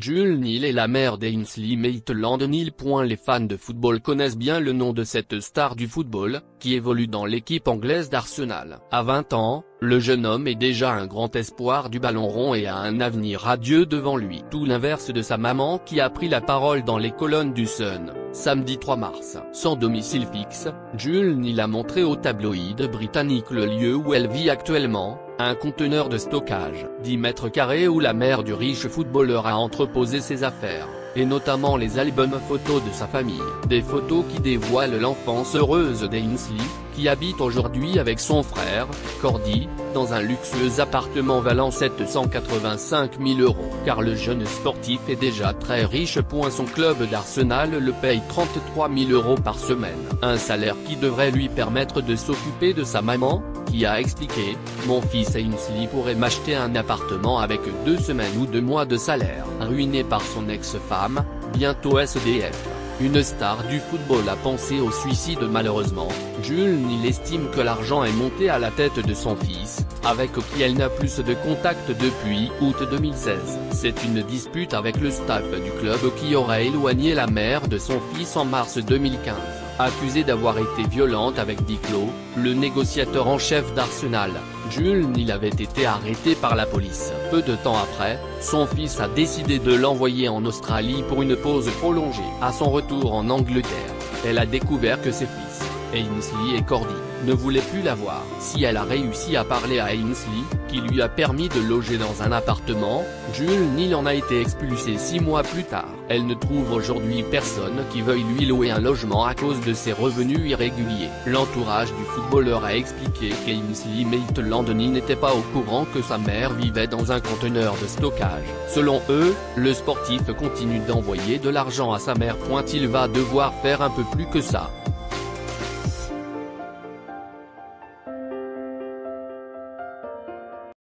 Jules Neal est la mère d'Ainsley Maitland-Niles. Les fans de football connaissent bien le nom de cette star du football, qui évolue dans l'équipe anglaise d'Arsenal. À 20 ans, le jeune homme est déjà un grand espoir du ballon rond et a un avenir radieux devant lui. Tout l'inverse de sa maman qui a pris la parole dans les colonnes du Sun, samedi 3 mars. Sans domicile fixe, Jules Neal a montré au tabloïd britannique le lieu où elle vit actuellement, un conteneur de stockage, 10 mètres carrés où la mère du riche footballeur a entreposé ses affaires, et notamment les albums photos de sa famille. Des photos qui dévoilent l'enfance heureuse d'Ainsley, qui habite aujourd'hui avec son frère, Cordy, dans un luxueux appartement valant 785 000 €. Car le jeune sportif est déjà très riche. Son club d'Arsenal le paye 33 000 € par semaine. Un salaire qui devrait lui permettre de s'occuper de sa maman, qui a expliqué « Mon fils Ainsley pourrait m'acheter un appartement avec 2 semaines ou 2 mois de salaire ». Ruiné par son ex-femme, bientôt SDF. Une star du football a pensé au suicide. Malheureusement, Jules Neal estime que l'argent est monté à la tête de son fils, avec qui elle n'a plus de contact depuis août 2016. C'est une dispute avec le staff du club qui aurait éloigné la mère de son fils en mars 2015. Accusé d'avoir été violente avec Dick Lowe, le négociateur en chef d'Arsenal, Jules Neal avait été arrêté par la police. Peu de temps après, son fils a décidé de l'envoyer en Australie pour une pause prolongée. À son retour en Angleterre, elle a découvert que ses fils, Ainsley et Cordy, ne voulaient plus la voir. Si elle a réussi à parler à Ainsley, qui lui a permis de loger dans un appartement, Jules Neal en a été expulsé 6 mois plus tard. Elle ne trouve aujourd'hui personne qui veuille lui louer un logement à cause de ses revenus irréguliers. L'entourage du footballeur a expliqué qu'Ainsley Maitland-Niles n'était pas au courant que sa mère vivait dans un conteneur de stockage. Selon eux, le sportif continue d'envoyer de l'argent à sa mère. Il va devoir faire un peu plus que ça.